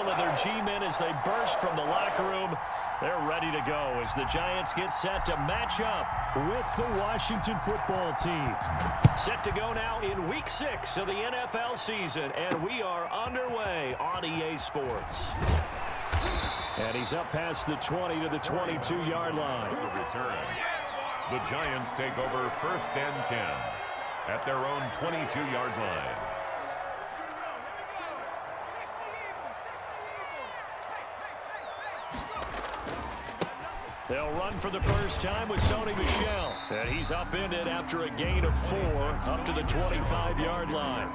of their G-men as they burst from the locker room. They're ready to go as the Giants get set to match up with the Washington football team. Set to go now in Week 6 of the NFL season, and we are underway on EA Sports. And he's up past the 20 to the 22-yard line. The return. The Giants take over 1st and 10 at their own 22-yard line. They'll run for the first time with Sony Michel. And he's upended after a gain of 4 up to the 25-yard line.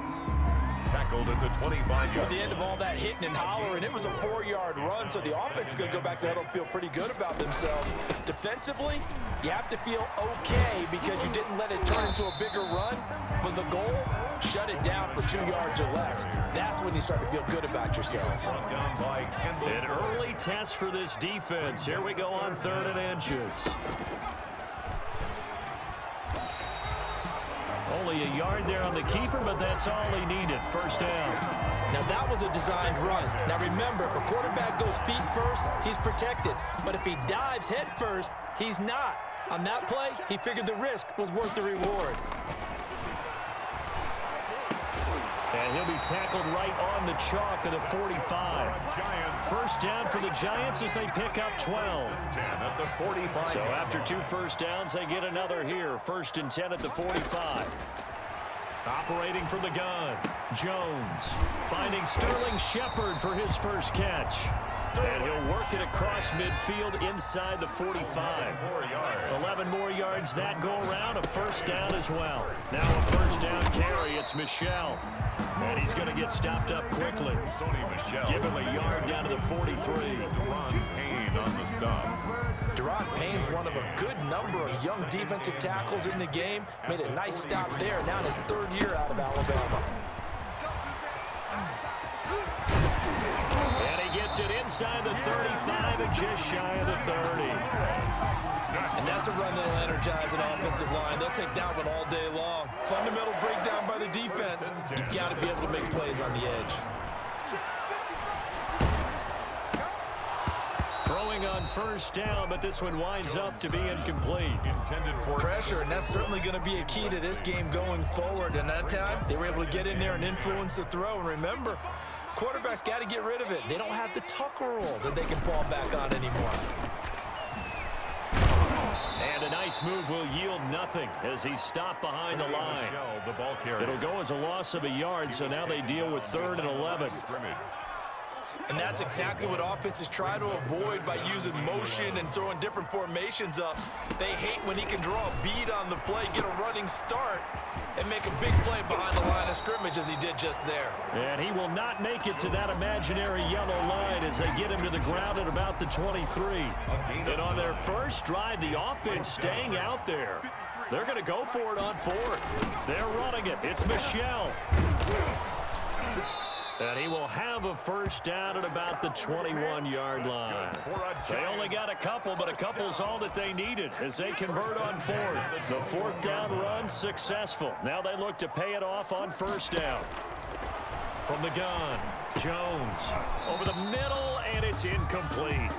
Tackled at the 25-yard line. At the end of all that hitting and hollering, it was a 4-yard run, so the offense is going to go back there and feel pretty good about themselves. Defensively, you have to feel okay because you didn't let it turn into a bigger run, but the goal, shut it down for 2 yards or less. That's when you start to feel good about yourselves. An early test for this defense. Here we go on 3rd and inches. Only a yard there on the keeper, but that's all he needed. First down. Now, that was a designed run. Now, remember, if a quarterback goes feet first, he's protected. But if he dives head first, he's not. On that play, he figured the risk was worth the reward. And he'll be tackled right on the chalk of the 45. First down for the Giants as they pick up 12. At the 45. So after 2 first downs, they get another here. 1st and 10 at the 45. Operating from the gun, Jones finding Sterling Shepard for his first catch. And he'll work it across midfield inside the 45. 11 more yards that go around, a first down as well. Now a first down carry, it's Michel. And he's going to get stopped up quickly. Give him a yard down to the 43. Deron Payne on the stop. Deron Payne's one of a good number of young defensive tackles in the game. Made a nice stop there, now in his 3rd year out of Alabama. And he gets it inside the 35 and just shy of the 30. And that's a run that'll energize an offensive line. They'll take that one all day long. Fundamental breakdown by the defense. You've got to be able to make plays on the edge. Throwing on first down, but this one winds up to be incomplete. Intended for pressure, and that's certainly going to be a key to this game going forward. And that time, they were able to get in there and influence the throw. And remember, quarterbacks got to get rid of it. They don't have the tucker roll that they can fall back on anymore. And a nice move will yield nothing as he's stopped behind the line. It'll go as a loss of a yard, so now they deal with 3rd and 11. And that's exactly what offenses try to avoid by using motion and throwing different formations up. They hate when he can draw a bead on the play, get a running start, and make a big play behind the line of scrimmage as he did just there. And he will not make it to that imaginary yellow line as they get him to the ground at about the 23. And on their first drive, the offense staying out there. They're going to go for it on 4th. They're running it. It's Michel. And he will have a first down at about the 21-yard line. They only got a couple, but a couple's all that they needed as they convert on 4th. The 4th down run successful. Now they look to pay it off on first down. From the gun, Jones over the middle, and it's incomplete.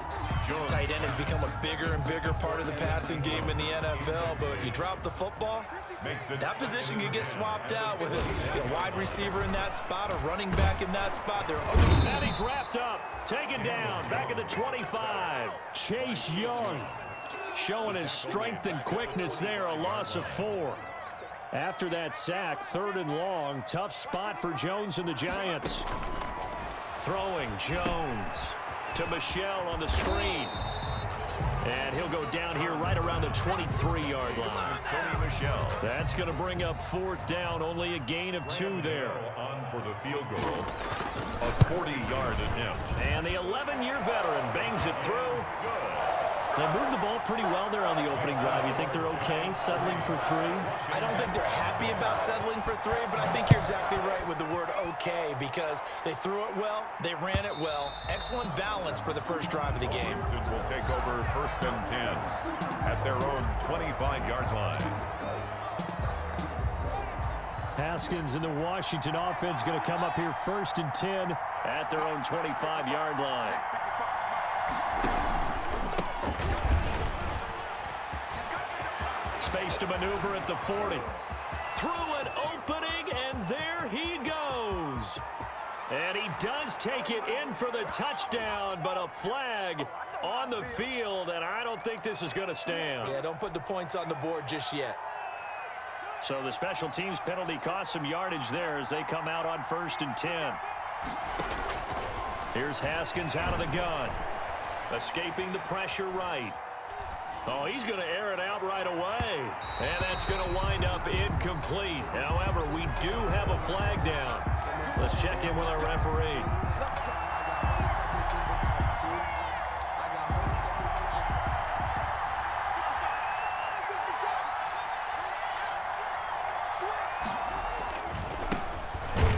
Tight end has become a bigger and bigger part of the passing game in the NFL, but if you drop the football, that position can get swapped out with a wide receiver in that spot, a running back in that spot. And he's wrapped up, taken down, back at the 25. Chase Young showing his strength and quickness there, a loss of 4. After that sack, 3rd and long, tough spot for Jones and the Giants. Throwing, Jones to Michel on the screen. And he'll go down here right around the 23-yard line. That's going to bring up 4th down, only a gain of 2 there. On for the field goal, a 40-yard attempt. And the 11-year veteran bangs it through. They moved the ball pretty well there on the opening drive. You think they're okay settling for 3? I don't think they're happy about settling for 3, but I think you're exactly right with the word okay because they threw it well, they ran it well. Excellent balance for the first drive of the game. Will take over 1st and 10 at their own 25-yard line. Haskins and the Washington offense going to come up here 1st and 10 at their own 25-yard line. Space to maneuver at the 40. Through an opening, and there he goes. And he does take it in for the touchdown, but a flag on the field, and I don't think this is going to stand. Yeah, don't put the points on the board just yet. So the special teams penalty cost some yardage there as they come out on 1st and 10. Here's Haskins out of the gun. Escaping the pressure right. Oh, he's going to air it out right away. And that's going to wind up incomplete. However, we do have a flag down. Let's check in with our referee.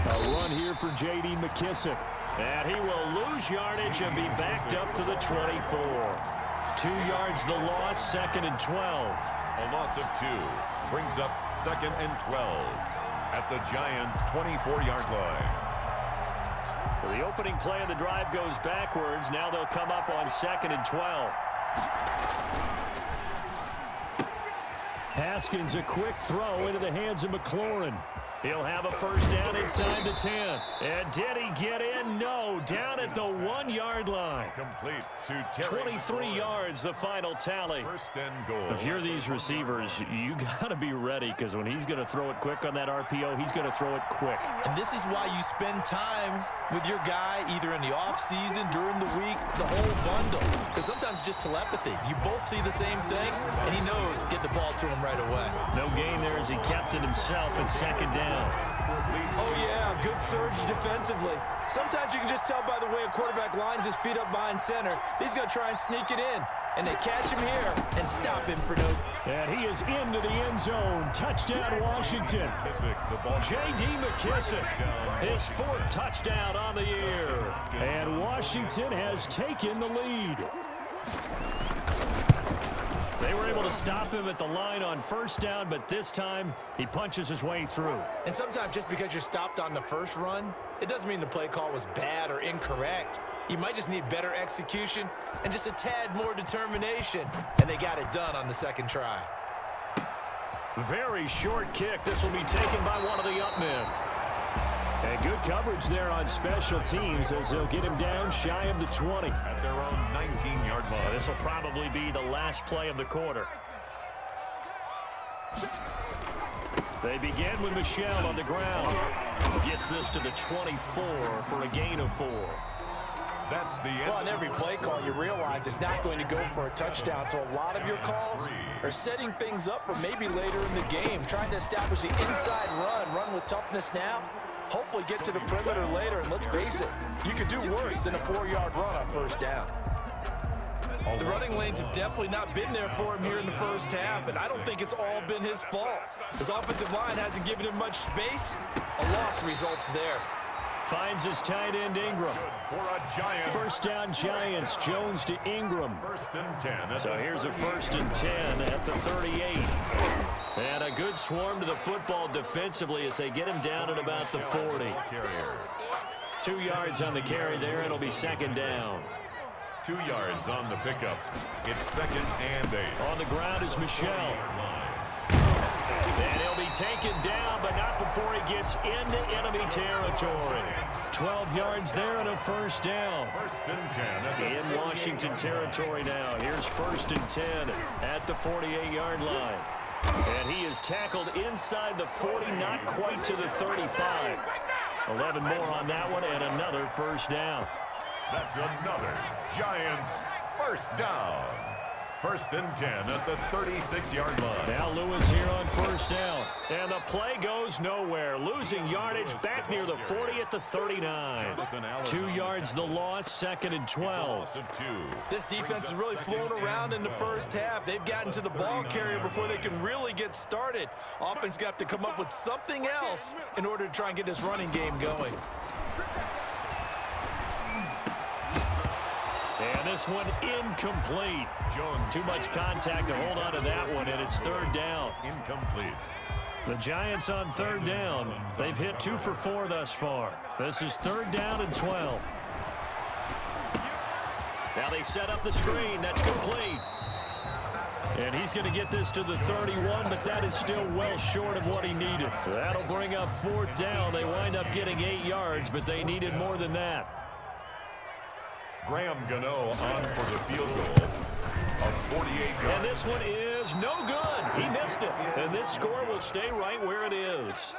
A run here for J.D. McKissick. And he will lose yardage and be backed up to the 24. 2 yards the loss, 2nd and 12. A loss of 2 brings up 2nd and 12 at the Giants' 24-yard line. So the opening play of the drive goes backwards. Now they'll come up on 2nd and 12. Haskins, a quick throw into the hands of McLaurin. He'll have a first down inside the 10. And did he get in? No, down at the 1-yard line. Complete to Terry 23 yards, the final tally. 1st and goal. If you're these receivers, you got to be ready, because when he's going to throw it quick on that RPO, he's going to throw it quick. And this is why you spend time with your guy either in the offseason, during the week, the whole bundle. Because sometimes just telepathy. You both see the same thing, and he knows get the ball to him right away. No gain there as he kept it himself at 2nd down. Oh, yeah, good surge defensively. Sometimes you can just tell by the way a quarterback lines his feet up behind center. He's going to try and sneak it in. And they catch him here and stop him for no. And he is into the end zone. Touchdown, Washington. J.D. McKissick, his 4th touchdown on the year. And Washington has taken the lead. They were able to stop him at the line on 1st down, but this time he punches his way through. And sometimes just because you're stopped on the first run, it doesn't mean the play call was bad or incorrect. You might just need better execution and just a tad more determination. And they got it done on the 2nd try. Very short kick. This will be taken by one of the up men. And good coverage there on special teams as they'll get him down shy of the 20. At their own 19-yard line. This will probably be the last play of the quarter. They begin with Michel on the ground. Gets this to the 24 for a gain of 4. That's the end. Well, on every play call, you realize it's not going to go for a touchdown. So a lot of your calls are setting things up for maybe later in the game, trying to establish the inside run with toughness now. Hopefully get to the perimeter later, and let's face it, you could do worse than a 4-yard run on 1st down. The running lanes have definitely not been there for him here in the 1st half, and I don't think it's all been his fault. His offensive line hasn't given him much space. A loss results there. Finds his tight end Ingram. For a Giants. 1st down Giants. Jones to Ingram. 1st and 10. So here's a 1st and 10 at the 38. And a good swarm to the football defensively as they get him down at about the 40. 2 yards on the carry there. It'll be 2nd down. 2 yards on the pickup. It's 2nd and 8. On the ground is Michel. And he'll be taken down, but not before he gets into enemy territory. 12 yards there and a 1st down. 1st and 10. In Washington territory now. Here's 1st and 10 at the 48-yard line. And he is tackled inside the 40, not quite to the 35. 11 more on that one, and another 1st down. That's another Giants 1st down. 1st and 10 at the 36-yard line. Now Lewis here on 1st down. And the play goes nowhere. Losing yardage back near the 40 at the 39. 2 yards the loss, 2nd and 12. This defense has really flown around in the 1st half. They've gotten to the ball carrier before they can really get started. Offense got to come up with something else in order to try and get this running game going. And this one incomplete. Too much contact to hold on to that one, and it's 3rd down. Incomplete. The Giants on third down. They've hit 2 for 4 thus far. This is third down and 12. Now they set up the screen. That's complete. And he's going to get this to the 31, but that is still well short of what he needed. That'll bring up fourth down. They wind up getting 8 yards, but they needed more than that. Graham Gano on for the field goal of 48 yards. And this one is no good. He missed it. And this score will stay right where it is.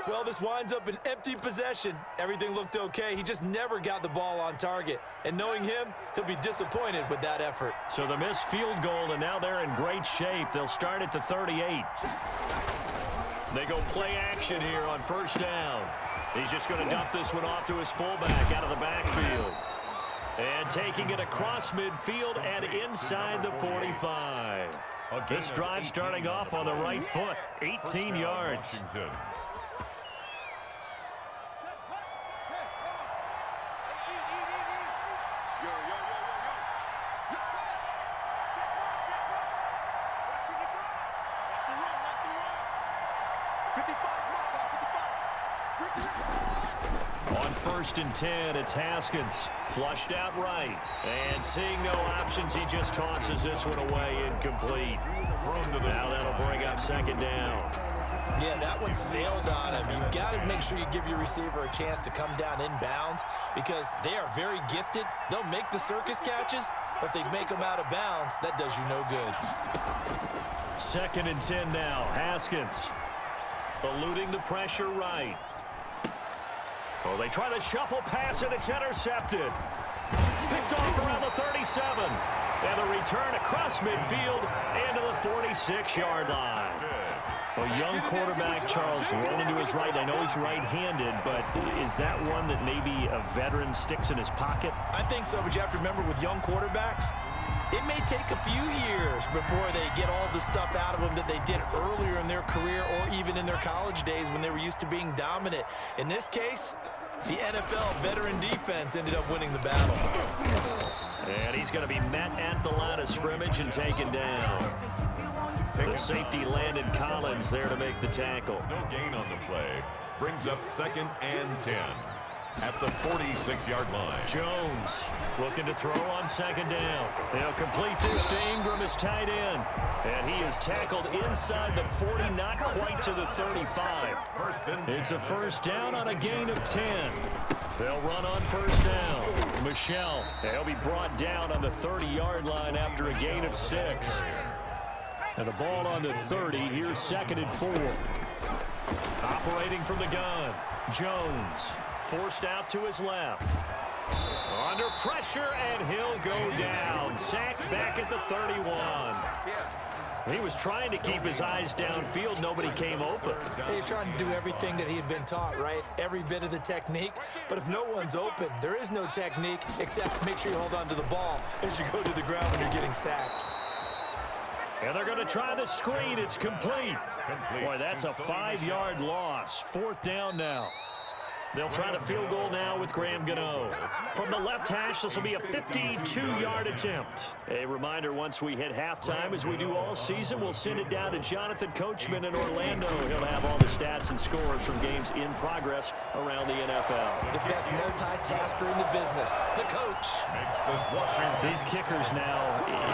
Well, this winds up an empty possession. Everything looked okay. He just never got the ball on target. And knowing him, he'll be disappointed with that effort. So the missed field goal, and now they're in great shape. They'll start at the 38. They go play action here on first down. He's just going to dump this one off to his fullback out of the backfield. And taking it across midfield and inside the 45. This drive starting off on the right foot. 18 yards. On first and 10, it's Haskins. Flushed out right. And seeing no options, he just tosses this one away incomplete. Now that'll bring up second down. Yeah, that one sailed on him. You've got to make sure you give your receiver a chance to come down inbounds because they are very gifted. They'll make the circus catches, but if they make them out of bounds, that does you no good. Second and 10 now. Haskins eluding the pressure right. Oh, they try to shuffle pass, and it's intercepted. Picked off around the 37. And the return across midfield into the 46-yard line. A young quarterback, Charles, rolling to his right. I know he's right-handed, but is that one that maybe a veteran sticks in his pocket? I think so, but you have to remember with young quarterbacks, it may take a few years before they get all the stuff out of them that they did earlier in their career or even in their college days when they were used to being dominant. In this case, the NFL veteran defense ended up winning the battle. And he's going to be met at the line of scrimmage and taken down. The safety Landon Collins there to make the tackle. No gain on the play. Brings up second and 10 at the 46-yard line. Jones looking to throw on second down. They'll complete this to Ingram, his tight end. And he is tackled inside the 40, not quite to the 35. It's a first down on a gain of 10. They'll run on first down. Michelle, they'll be brought down on the 30-yard line after a gain of 6. And the ball on the 30. Here's second and 4. Operating from the gun. Jones forced out to his left. Under pressure, and he'll go down. Sacked back at the 31. He was trying to keep his eyes downfield. Nobody came open. He's trying to do everything that he had been taught, right? Every bit of the technique. But if no one's open, there is no technique except make sure you hold on to the ball as you go to the ground when you're getting sacked. And they're going to try the screen. It's complete. Boy, that's a 5-yard loss. Fourth down now. They'll try the field goal now with Graham Gano. From the left hash, this will be a 52-yard attempt. A reminder, once we hit halftime, as we do all season, we'll send it down to Jonathan Coachman in Orlando. He'll have all the stats and scores from games in progress around the NFL. The best multitasker in the business, the coach. These kickers now,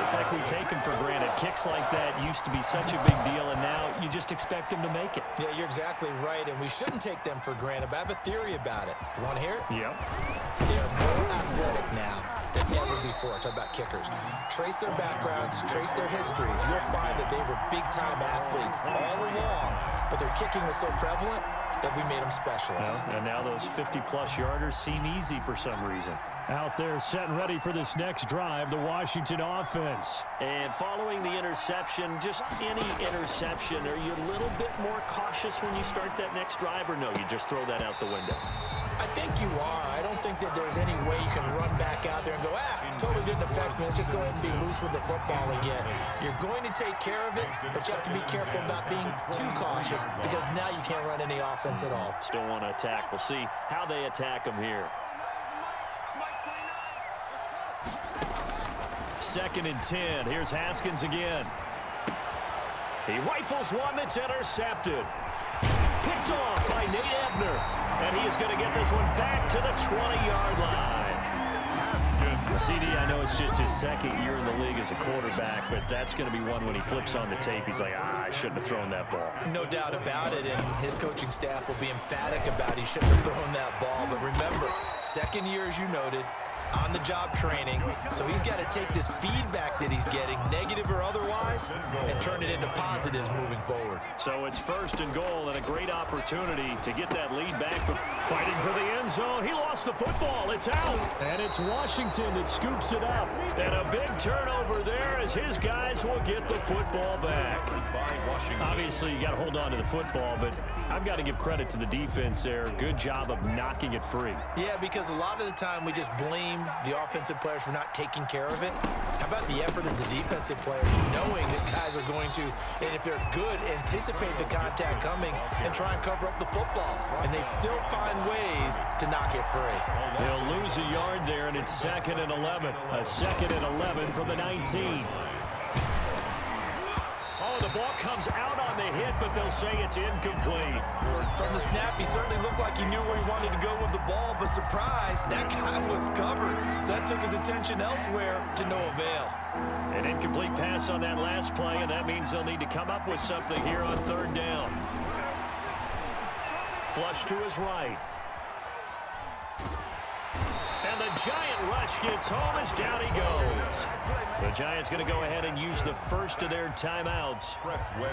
it's like we take them for granted. Kicks like that used to be such a big deal, and now you just expect them to make it. Yeah, you're exactly right, and we shouldn't take them for granted. But I have a theory about it. You want to hear it? Yep. They are more athletic now than ever before. Talk about kickers. Trace their backgrounds, trace their histories. You'll find that they were big-time athletes all along, but their kicking was so prevalent that we made them specialists. Well, and now those 50-plus yarders seem easy for some reason. Out there set and ready for this next drive, the Washington offense. And following the interception, just any interception, are you a little bit more cautious when you start that next drive, or no, you just throw that out the window? I think you are. I don't think that there's any way you can run back out there and go, totally didn't affect me. Let's just go ahead and be loose with the football again. You're going to take care of it, but you have to be careful about being too cautious because now you can't run any offense at all. Still want to attack. We'll see how they attack them here. Second and 10. Here's Haskins again. He rifles one that's intercepted. Picked off by Nate Ebner. And he is going to get this one back to the 20-yard line. CD, I know it's just his second year in the league as a quarterback, but that's going to be one when he flips on the tape. He's like, I shouldn't have thrown that ball. No doubt about it, and his coaching staff will be emphatic about he shouldn't have thrown that ball. But remember, second year, as you noted, on-the-job training, so he's got to take this feedback that he's getting, negative or otherwise, and turn it into positives moving forward. So it's 1st and goal and a great opportunity to get that lead back. Fighting for the end zone. He lost the football. It's out. And it's Washington that scoops it up. And a big turnover there as his guys will get the football back. Obviously, you got to hold on to the football, but I've got to give credit to the defense there. Good job of knocking it free. Yeah, because a lot of the time we just blame the offensive players for not taking care of it. How about the effort of the defensive players, knowing that guys are going to, and if they're good, anticipate the contact coming and try and cover up the football. And they still find ways to knock it free. They'll lose a yard there, and it's 2nd and 11. A 2nd and 11 from the 19. Oh, the ball comes out on the hit, but they'll say it's incomplete. From the snap, he certainly looked like he knew where he wanted to go with the ball, but surprise, that guy was covered. So that took his attention elsewhere to no avail. An incomplete pass on that last play, and that means they'll need to come up with something here on 3rd down. Flush to his right. And the Giant rush gets home as down he goes. The Giants going to go ahead and use the first of their timeouts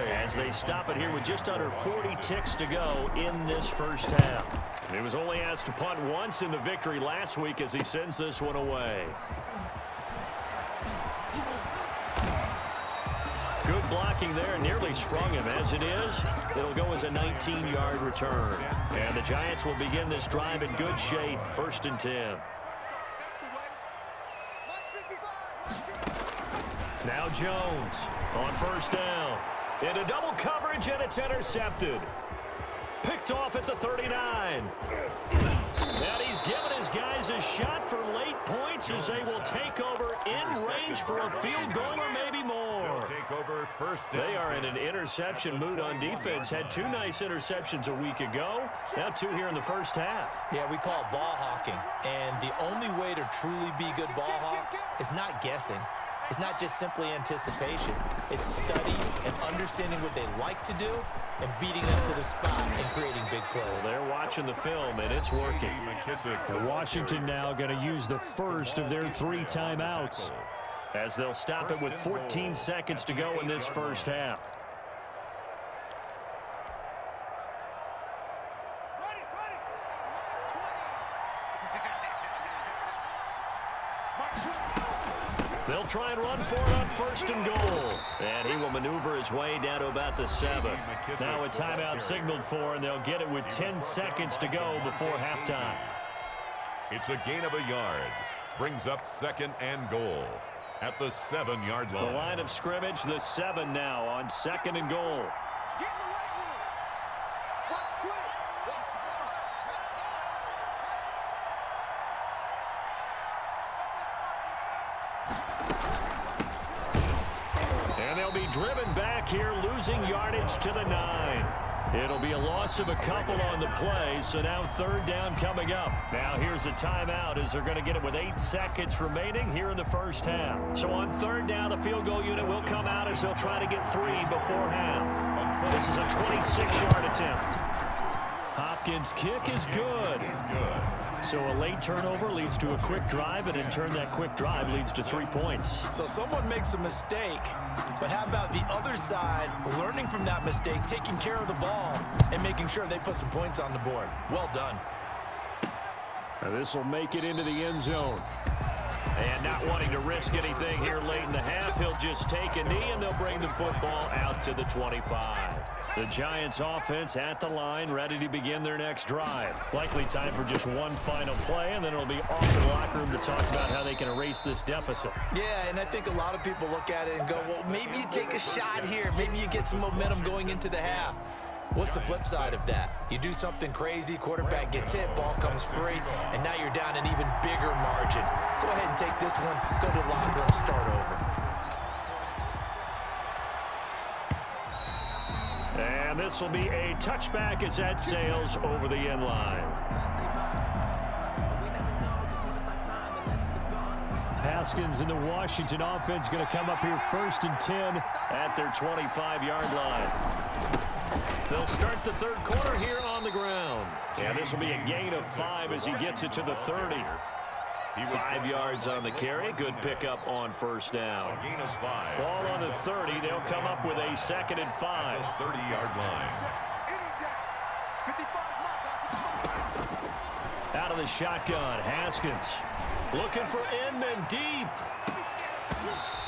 as they stop it here with just under 40 ticks to go in this first half. He was only asked to punt once in the victory last week as he sends this one away. Good blocking there, nearly sprung him. As it is, it'll go as a 19-yard return. And the Giants will begin this drive in good shape, 1st and 10. Now Jones on 1st down. Into double coverage, and it's intercepted. Picked off at the 39. And he's given his guys a shot for late points as they will take over in range for a field goal or maybe more. They are in an interception mood on defense. Had 2 nice interceptions a week ago. Now 2 here in the first half. Yeah, we call it ball hawking. And the only way to truly be good ball hawks is not guessing. It's not just simply anticipation. It's study and understanding what they like to do and beating them to the spot and creating big plays. Well, they're watching the film, and it's working. Washington now going to use the first of their 3 timeouts as they'll stop it with 14 seconds to go in this first half. They'll try and run for it on 1st and goal. And he will maneuver his way down to about the 7. Now a timeout signaled for, and they'll get it with 10 seconds to go before halftime. It's a gain of a yard. Brings up 2nd and goal at the 7-yard line. The line of scrimmage, the 7 now on 2nd and goal. And they'll be driven back here, losing yardage to the 9. It'll be a loss of a couple on the play, so now 3rd down coming up. Now here's a timeout as they're going to get it with 8 seconds remaining here in the first half. So on 3rd down, the field goal unit will come out as they'll try to get 3 before half. This is a 26-yard attempt. Hopkins' kick is good. So a late turnover leads to a quick drive, and in turn that quick drive leads to 3 points. So someone makes a mistake, but how about the other side learning from that mistake, taking care of the ball, and making sure they put some points on the board? Well done. Now this will make it into the end zone. And not wanting to risk anything here late in the half, he'll just take a knee, and they'll bring the football out to the 25. The Giants offense at the line, ready to begin their next drive. Likely time for just one final play, and then it'll be off to the locker room to talk about how they can erase this deficit. Yeah, and I think a lot of people look at it and go, well, maybe you take a shot here. Maybe you get some momentum going into the half. What's the flip side of that? You do something crazy, quarterback gets hit, ball comes free, and now you're down an even bigger margin. Go ahead and take this one, go to the locker room, start over. And this will be a touchback as that sails over the end line. Haskins and the Washington offense going to come up here 1st and 10 at their 25-yard line. They'll start the third quarter here on the ground. And this will be a gain of 5 as he gets it to the 30. 5 yards on the carry. Good pickup on first down. Gain of 5. Ball on the 30. They'll come up with a 2nd and 5. 30-yard line. Out of the shotgun, Haskins looking for Inman deep.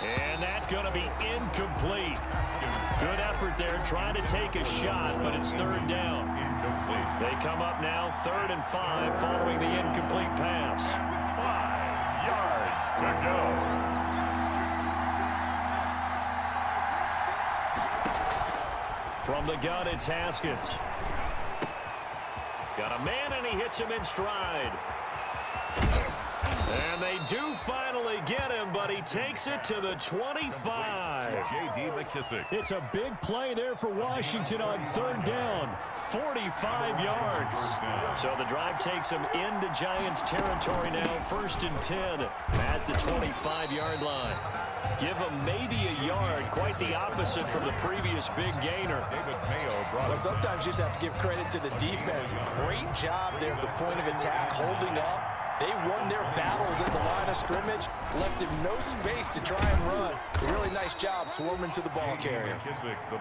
And that's going to be incomplete. Good effort there, trying to take a shot, but it's 3rd down. Incomplete. They come up now 3rd and 5 following the incomplete pass. 5 yards to go. From the gun, it's Haskins. Got a man, and he hits him in stride. And they do finally get him, but he takes it to the 25. J.D. McKissick. It's a big play there for Washington on 3rd down. 45 yards. So the drive takes them into Giants territory now. 1st and 10 at the 25-yard line. Give them maybe a yard. Quite the opposite from the previous big gainer. David Mayo brought Well, sometimes you just have to give credit to the defense. Great job there at the point of attack, holding up. They won their battles at the line of scrimmage, left him no space to try and run. A really nice job swarming to the ball carrier.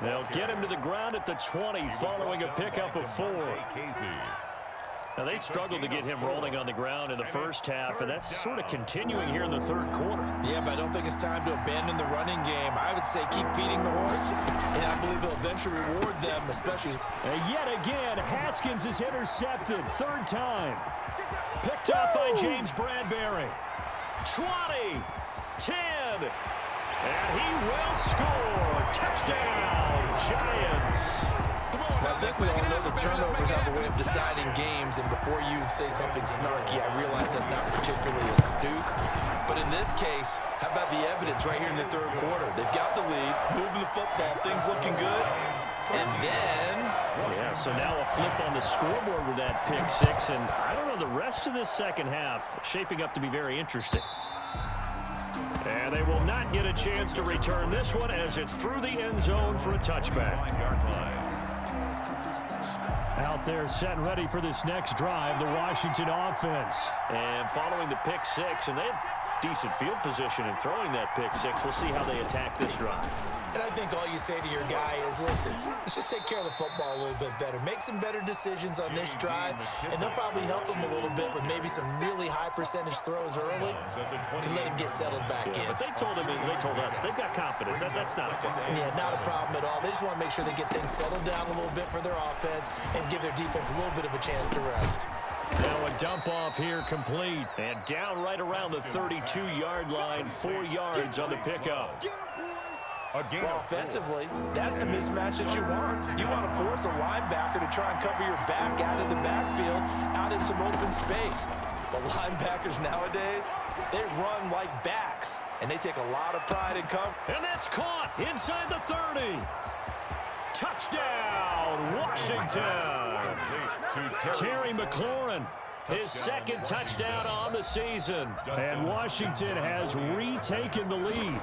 They'll get him to the ground at the 20 following a pickup of 4. Now, they struggled to get him rolling on the ground in the first half, and that's sort of continuing here in the third quarter. Yeah, but I don't think it's time to abandon the running game. I would say keep feeding the horse, and I believe they'll eventually reward them, especially. And yet again, Haskins is intercepted. 3rd time. Picked up by James Bradbury. 20, 10, and he will score. Touchdown, Giants. Now, I think we all know the turnovers have a way of deciding games, and before you say something snarky, I realize that's not particularly astute. But in this case, how about the evidence right here in the third quarter? They've got the lead, moving the football, things looking good, and then... Yeah, so now a flip on the scoreboard with that pick 6, and I don't know, the rest of this second half shaping up to be very interesting. And they will not get a chance to return this one as it's through the end zone for a touchback. Out there set and ready for this next drive, the Washington offense. And following the pick 6, and they had decent field position in throwing that pick 6. We'll see how they attack this drive. And I think all you say to your guy is, listen, let's just take care of the football a little bit better. Make some better decisions on this drive, and they'll probably help him a little bit with maybe some really high percentage throws early to let him get settled back in. But they told us, they've got confidence. That's not a problem. Yeah, not a problem at all. They just want to make sure they get things settled down a little bit for their offense and give their defense a little bit of a chance to rest. Now a dump off here complete. And down right around the 32-yard line, 4 yards on the pickup. Well, offensively, that's the mismatch that you want. You want to force a linebacker to try and cover your back out of the backfield, out in some open space. The linebackers nowadays, they run like backs, and they take a lot of pride in cover. And that's caught inside the 30. Touchdown, Washington. Terry McLaurin, his 2nd touchdown on the season. And Washington has retaken the lead.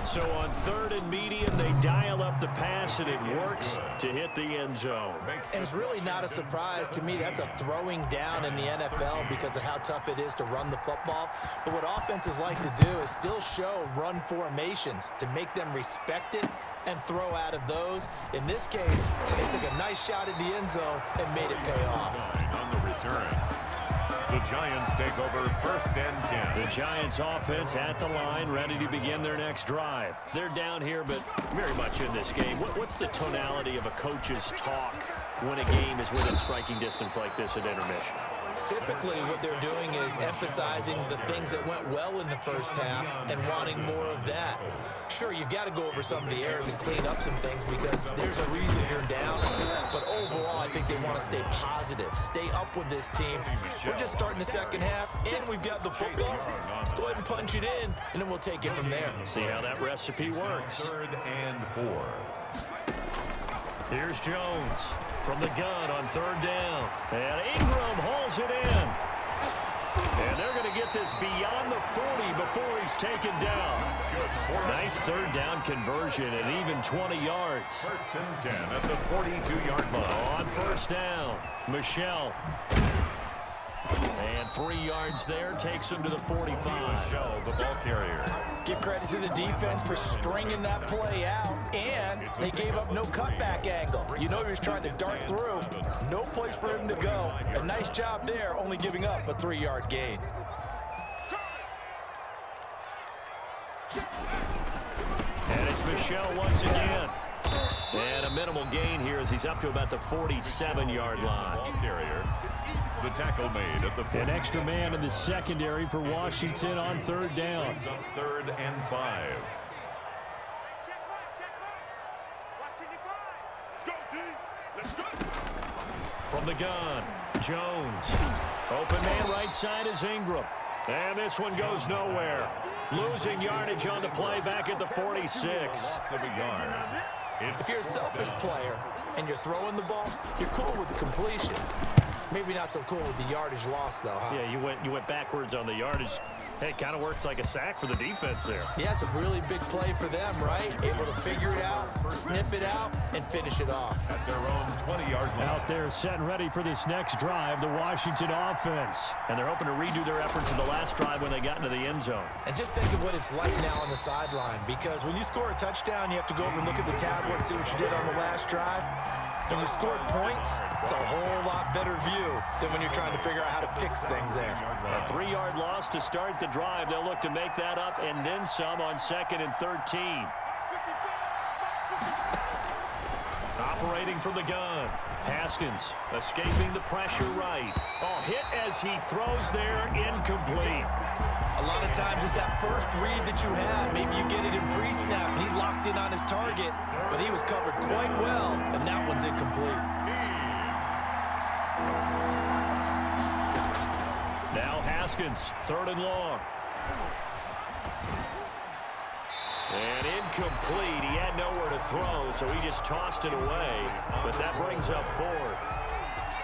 So on 3rd and medium, they dial up the pass, and it works to hit the end zone. And it's really not a surprise to me. That's a throwing down in the NFL because of how tough it is to run the football. But what offenses like to do is still show run formations to make them respect it and throw out of those. In this case, they took a nice shot at the end zone and made it pay off. On the return, the Giants take over 1st and 10. The Giants offense at the line, ready to begin their next drive. They're down here, but very much in this game. What's the tonality of a coach's talk when a game is within striking distance like this at intermission? Typically, what they're doing is emphasizing the things that went well in the first half and wanting more of that. Sure, you've got to go over some of the errors and clean up some things because there's a reason you're down. But overall, I think they want to stay positive, stay up with this team. We're just starting the second half, and we've got the football. Let's go ahead and punch it in, and then we'll take it from there. See how that recipe works. 3rd and 4. Here's Jones from the gun on third down. And Ingram hauls it in. And they're going to get this beyond the 40 before he's taken down. Nice third down conversion and even 20 yards. First and 10 at the 42-yard line. On first down, Michelle. And 3 yards there takes him to the 45. Michelle, the ball carrier. Give credit to the defense for stringing that play out, and they gave up no cutback angle. You know he was trying to dart through. No place for him to go. A nice job there, only giving up a 3-yard gain. And it's Michelle once again. And a minimal gain here as he's up to about the 47-yard line. Ball carrier. The tackle made at the 40. An extra man in the secondary for Washington on third down. Brings up 3rd and 5. From the gun, Jones. Open man right side is Ingram. And this one goes nowhere. Losing yardage on the play back at the 46. Loss of a yard. If you're a selfish player and you're throwing the ball, you're cool with the completion. Maybe not so cool with the yardage loss, though, huh? Yeah, you went backwards on the yardage. Hey, it kind of works like a sack for the defense there. Yeah, it's a really big play for them, right? Able to figure it out, sniff it out, and finish it off. At their own 20-yard line. Out there set and ready for this next drive, the Washington offense. And they're hoping to redo their efforts in the last drive when they got into the end zone. And just think of what it's like now on the sideline, because when you score a touchdown, you have to go over and look at the tablet and see what you did on the last drive. When you score points, it's a whole lot better view than when you're trying to figure out how to fix things there. A 3-yard loss to start the drive. They'll look to make that up and then some on 2nd and 13. Operating from the gun. Haskins escaping the pressure right. Oh, hit as he throws there, incomplete. A lot of times it's that first read that you have. Maybe you get it in pre-snap, and he locked in on his target, but he was covered quite well, and that one's incomplete. Now Haskins, 3rd and long. And incomplete. He had nowhere to throw, so he just tossed it away. But that brings up 4th.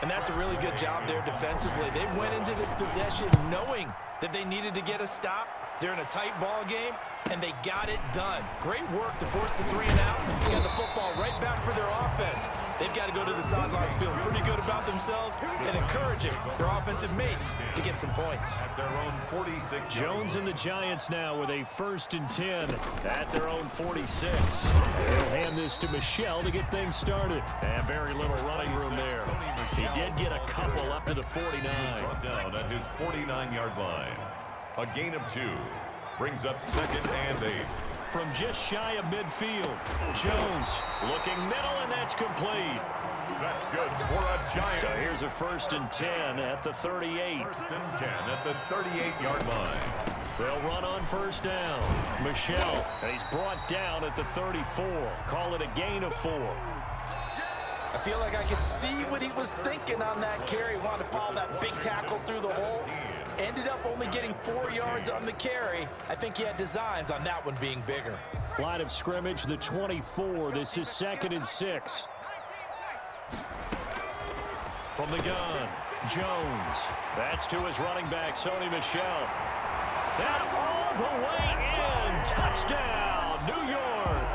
And that's a really good job there defensively. They went into this possession knowing that they needed to get a stop. They're in a tight ball game, and they got it done. Great work to force the 3 and out. They got the football right back for their offense. They've got to go to the sidelines feeling pretty good about themselves and encouraging their offensive mates to get some points. At their own 46. Jones and the Giants now with a 1st and 10 at their own 46. They'll hand this to Michelle to get things started. And very little running room there. He did get a couple up to the 49. Brought down at his 49-yard line. A gain of 2. Brings up 2nd and 8. From just shy of midfield, Jones looking middle, and that's complete. That's good for a Giant. So here's a 1st and 10 at the 38. 1st and 10 at the 38-yard line. They'll run on 1st down. Michelle, and he's brought down at the 34. Call it a gain of 4. I feel like I could see what he was thinking on that carry. Wanted to follow that big tackle through the hole. Ended up only getting 4 yards on the carry. I think he had designs on that one being bigger. Line of scrimmage, the 24. This is 2nd and 6. From the gun, Jones. That's to his running back, Sony Michel. And all the way in. Touchdown, New York.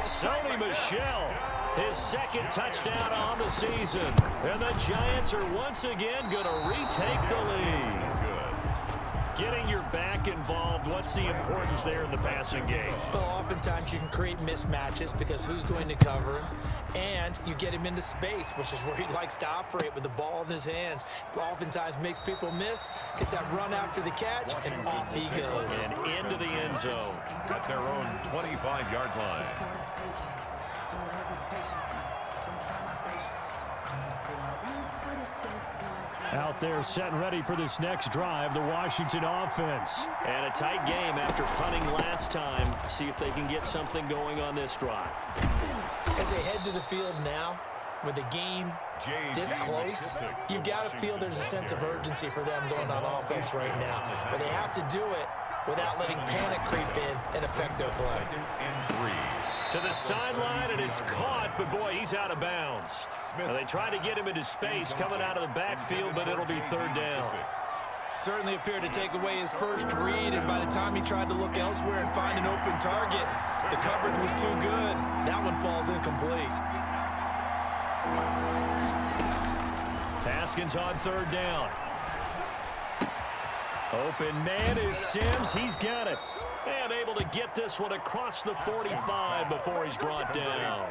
Sony Michel. His 2nd touchdown on the season. And the Giants are once again going to retake the lead. Getting your back involved, what's the importance there in the passing game? Well, oftentimes you can create mismatches because who's going to cover him, and you get him into space, which is where he likes to operate with the ball in his hands. Oftentimes makes people miss, gets that run after the catch, and off he goes. And into the end zone. At their own 25-yard line. Out there set and ready for this next drive, the Washington offense. And a tight game after punting last time. See if they can get something going on this drive. As they head to the field now, with the game this close, you've got to feel there's a sense of urgency for them going on offense right now. But they have to do it without letting panic creep in and affect their play. 2nd and 3. To the sideline, and it's caught, but boy, he's out of bounds. Now, they try to get him into space coming out of the backfield, but it'll be third down. Certainly appeared to take away his first read, and by the time he tried to look elsewhere and find an open target, the coverage was too good. That one falls incomplete. Haskins on third down. Open man is Sims. He's got it. And able to get this one across the 45 before he's brought down.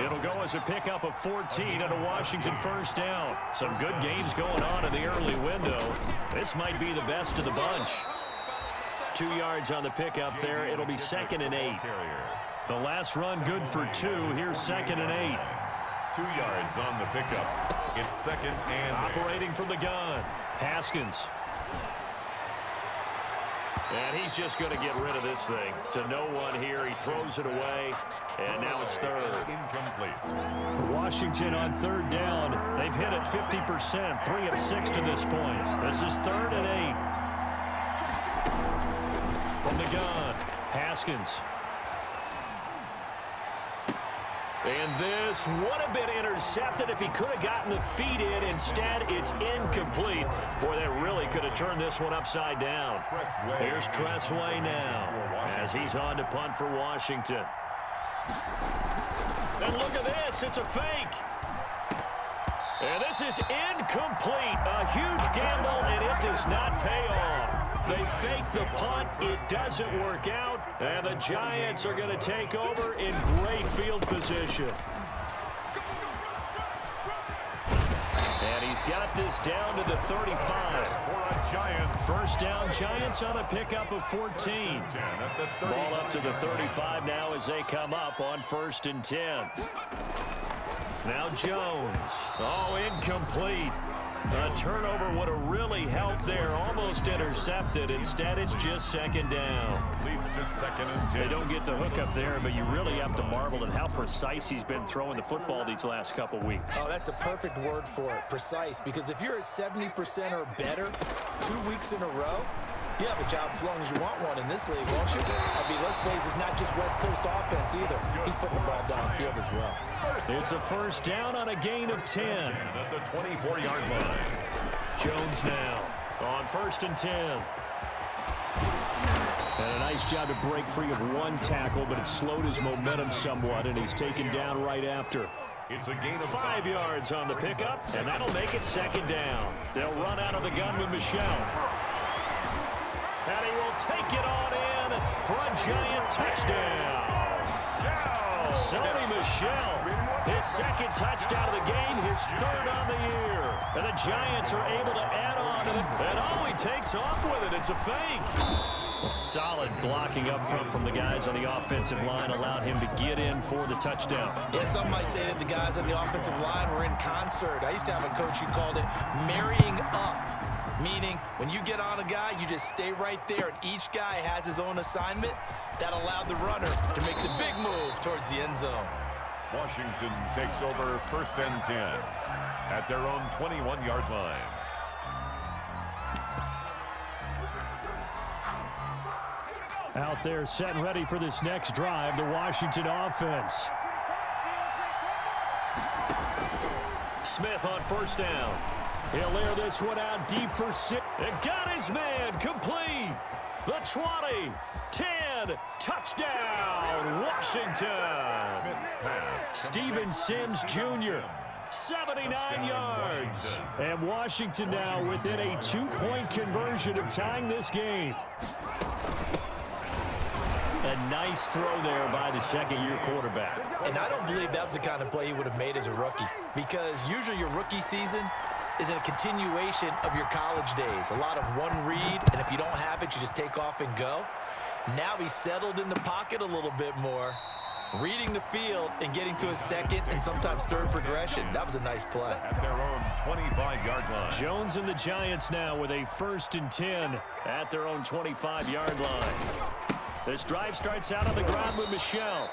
It'll go as a pickup of 14 and a Washington first down. Some good games going on in the early window. This might be the best of the bunch. 2 yards on the pickup there. It'll be 2nd and 8. The last run good for 2. Here's 2nd and 8. 2 yards on the pickup. It's 2nd and 8. Operating from the gun. Haskins. And he's just going to get rid of this thing. To no one here. He throws it away. And now it's third. Incomplete. Washington on third down. They've hit it 50%. 3 of 6 to this point. This is 3rd and 8. From the gun. Haskins. And this would have been intercepted if he could have gotten the feet in. Instead, it's incomplete. Boy, that really could have turned this one upside down. Here's Tressway now as he's on to punt for Washington. And look at this. It's a fake. And this is incomplete. A huge gamble, and it does not pay off. They fake the punt. It doesn't work out. And the Giants are going to take over in great field position. And he's got this down to the 35. First down, Giants on a pickup of 14. Ball up to the 35 now as they come up on 1st and 10. Now Jones. Oh, incomplete. A turnover would have really helped there. Almost intercepted. Instead, it's just 2nd down. Leads to 2nd and 10. They don't get the hook up there, but you really have to marvel at how precise he's been throwing the football these last couple weeks. Oh, that's the perfect word for it, precise. Because if you're at 70% or better 2 weeks in a row, you have a job as long as you want one in this league, won't you? I mean, let's face it, it's not just West Coast offense either. He's putting the ball downfield as well. It's a first down on a gain of 10. At the 24-yard line. Jones now on 1st and 10. And a nice job to break free of one tackle, but it slowed his momentum somewhat, and he's taken down right after. It's a gain of 5 yards on the pickup, and that'll make it 2nd down. They'll run out of the gun with Michel. And he will take it on in for a Giant touchdown. Sony Michel, his 2nd touchdown of the game, his 3rd on the year. And the Giants are able to add on to it. And oh, he takes off with it. It's a fake. Solid blocking up front from the guys on the offensive line allowed him to get in for the touchdown. Yeah, some might say that the guys on the offensive line were in concert. I used to have a coach who called it marrying up. Meaning, when you get on a guy, you just stay right there, and each guy has his own assignment. That allowed the runner to make the big move towards the end zone. Washington takes over 1st and 10 at their own 21-yard line. Out there set and ready for this next drive, the Washington offense. Smith on 1st down. He'll air this one out deep for 6. And got his man complete. The 20, 10, touchdown, Washington. Steven Sims Jr., 79 yards. And Washington now within a 2-point conversion of tying this game. A nice throw there by the 2nd-year quarterback. And I don't believe that was the kind of play he would have made as a rookie. Because usually your rookie season is a continuation of your college days. A lot of one read, and if you don't have it, you just take off and go. Now he's settled in the pocket a little bit more, reading the field and getting to a 2nd and sometimes 3rd progression. That was a nice play. At their own 25-yard line. Jones and the Giants now with a 1st and 10 at their own 25-yard line. This drive starts out on the ground with Michel.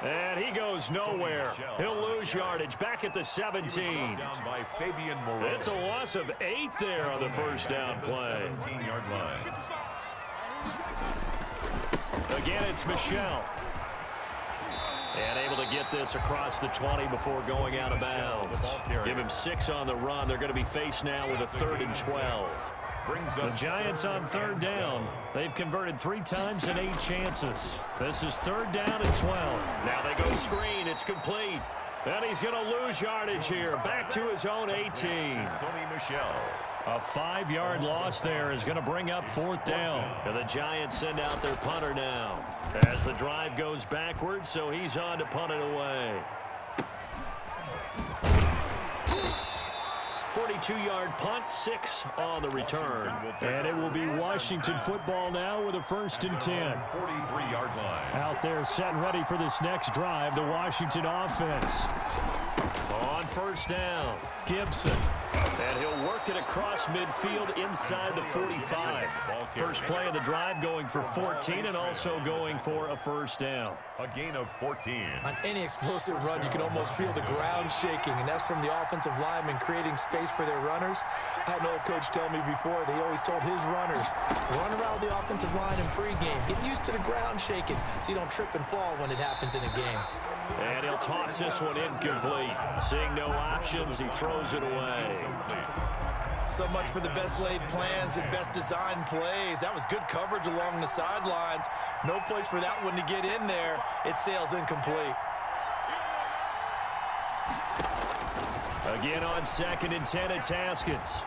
And he goes nowhere. He'll lose yardage back at the 17. It's a loss of 8 there on the first down play. 17-yard line. Again, it's Michel. And able to get this across the 20 before going out of bounds. Give him 6 on the run. They're going to be faced now with a 3rd and 12. The Giants on 3rd down. They've converted 3 times in 8 chances. This is 3rd down and 12. Now they go screen. It's complete. And he's going to lose yardage here. Back to his own 18. A 5-yard loss there is going to bring up 4th down. And the Giants send out their punter now. As the drive goes backwards, so he's on to punt it away. 42-yard punt, 6 on the return. And it will be Washington football now with a 1st and 10. 43-yard line. Out there set and ready for this next drive, the Washington offense. On 1st down, Gibson. And he'll work it across midfield inside the 45. First play of the drive going for 14 and also going for a 1st down. A gain of 14. On any explosive run, you can almost feel the ground shaking, and that's from the offensive linemen creating space for their runners. I had an old coach tell me before, they always told his runners, run around the offensive line in pregame. Get used to the ground shaking so you don't trip and fall when it happens in a game. And he'll toss this one incomplete. Seeing no options, he throws it away. So much for the best laid plans and best designed plays. That was good coverage along the sidelines. No place for that one to get in there. It sails incomplete. Again on 2nd and 10, it's Haskins.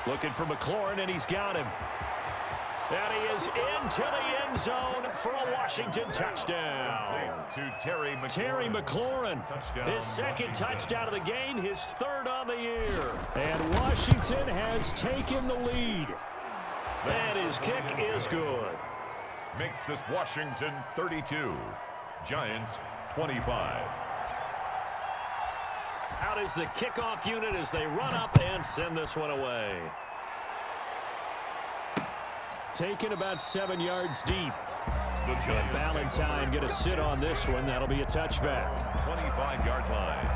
Looking for McLaurin, and he's got him. And he is into the end zone for a Washington touchdown. To Terry McLaurin, his 2nd touchdown of the game, his 3rd on the year. And Washington has taken the lead. And his kick is good. Makes this Washington 32. Giants 25. Out is the kickoff unit as they run up and send this one away. Taken about 7 yards deep. And Valentine going to sit on this one. That'll be a touchback. 25-yard line.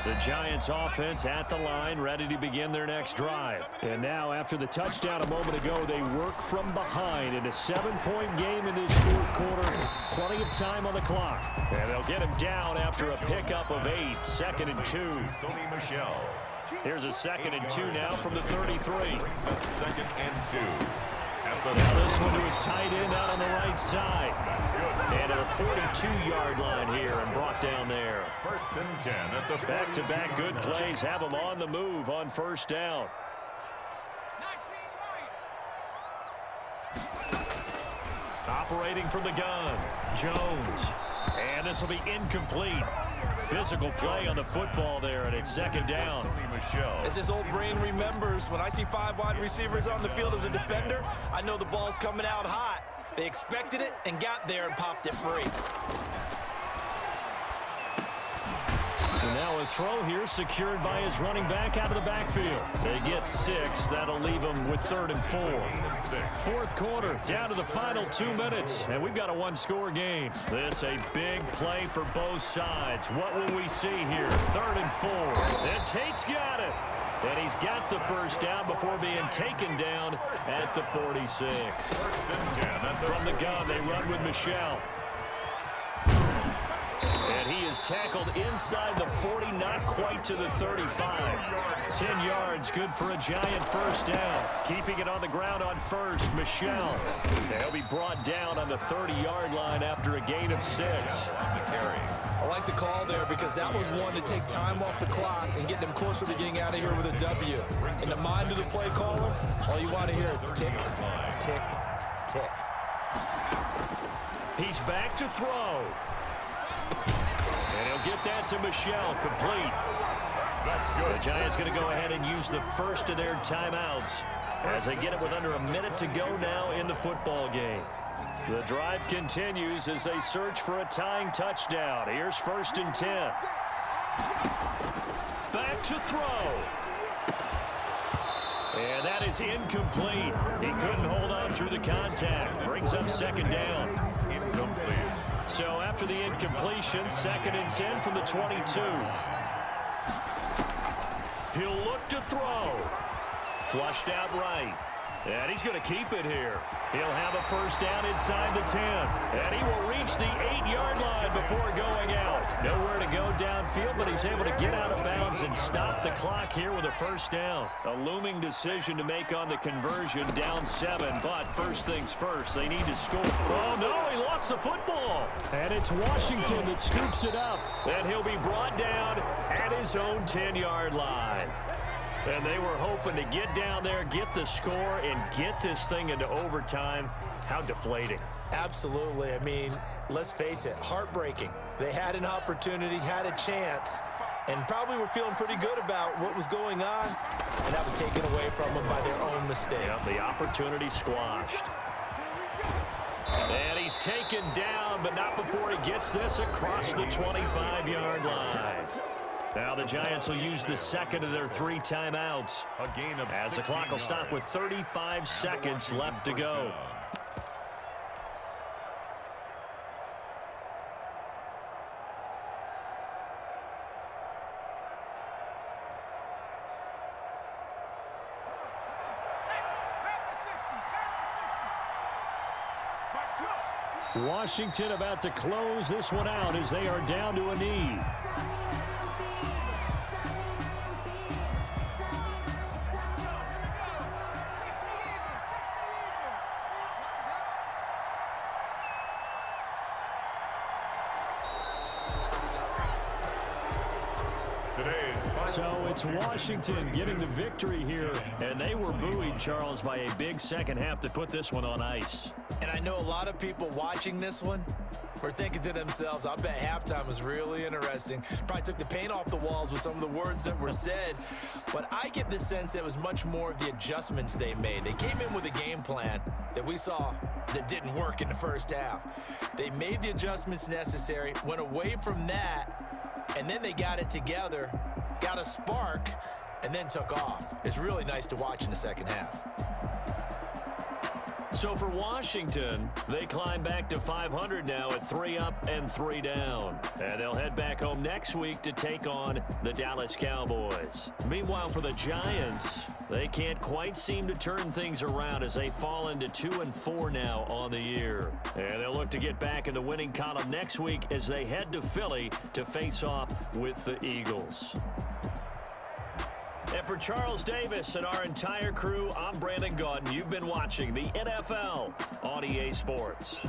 The Giants offense at the line, ready to begin their next drive. And now after the touchdown a moment ago, they work from behind in a 7-point game in this 4th quarter. Plenty of time on the clock. And they'll get him down after a pickup of 8. 2nd and 2. Sony Michel. Here's a 2nd and 2 now from the 33. 2nd and 2. Now this one to his tight end out on the right side. And a 42-yard line here and brought down there. 1st and 10 at the back-to-back good plays have him on the move on 1st down. Operating from the gun, Jones. And this will be incomplete. Physical play on the football there, and it's 2nd down. As this old brain remembers, when I see 5 wide receivers on the field as a defender, I know the ball's coming out hot. They expected it and got there and popped it free. And now a throw here secured by his running back out of the backfield. They get 6. That'll leave them with 3rd and 4. 4th quarter, down to the final 2 minutes. And we've got a 1-score game. This a big play for both sides. What will we see here? 3rd and 4. And Tate's got it. And he's got the 1st down before being taken down at the 46. From the gun, they run with Michel. And he is tackled inside the 40, not quite to the 35. 10 yards, good for a Giant 1st down. Keeping it on the ground on 1st, Michel. They'll be brought down on the 30-yard line after a gain of 6. I like the call there because that was one to take time off the clock and get them closer to getting out of here with a W. In the mind of the play caller, all you want to hear is tick, tick, tick. He's back to throw. And he'll get that to Michel, complete. That's good. The Giants going to go ahead and use the 1st of their timeouts as they get it with under a minute to go now in the football game. The drive continues as they search for a tying touchdown. Here's 1st and 10. Back to throw. And that is incomplete. He couldn't hold on through the contact. Brings up 2nd down. Incomplete. So after the incompletion, 2nd and 10 from the 22. He'll look to throw. Flushed out right. And he's going to keep it here. He'll have a first down inside the 10. And he will reach the 8-yard line before going out. Nowhere to go downfield, but he's able to get out of bounds and stop the clock here with a first down. A looming decision to make on the conversion, down 7. But first things first, they need to score. Oh, no, he lost the football. And it's Washington that scoops it up. And he'll be brought down at his own 10-yard line. And they were hoping to get down there, get the score, and get this thing into overtime. How deflating. Absolutely. I mean, let's face it, heartbreaking. They had an opportunity, had a chance, and probably were feeling pretty good about what was going on, and that was taken away from them by their own mistake. Yep, the opportunity squashed. And he's taken down, but not before he gets this across the 25-yard line. Now the Giants will use the second of their 3 timeouts as the clock will stop with 35 seconds left to go. Washington about to close this one out as they are down to a knee. So it's Washington getting the victory here, and they were buoyed, Charles, by a big second half to put this one on ice. And I know a lot of people watching this one were thinking to themselves, I bet halftime was really interesting. Probably took the paint off the walls with some of the words that were said. But I get the sense it was much more of the adjustments they made. They came in with a game plan that we saw that didn't work in the first half. They made the adjustments necessary, went away from that, and then they got it together, got a spark, and then took off. It's really nice to watch in the second half. So for Washington, they climb back to 500 now at 3 up and 3 down. And they'll head back home next week to take on the Dallas Cowboys. Meanwhile, for the Giants, they can't quite seem to turn things around as they fall into 2-4 now on the year. And they'll look to get back in the winning column next week as they head to Philly to face off with the Eagles. And for Charles Davis and our entire crew, I'm Brandon Gaudin. You've been watching the NFL on EA Sports.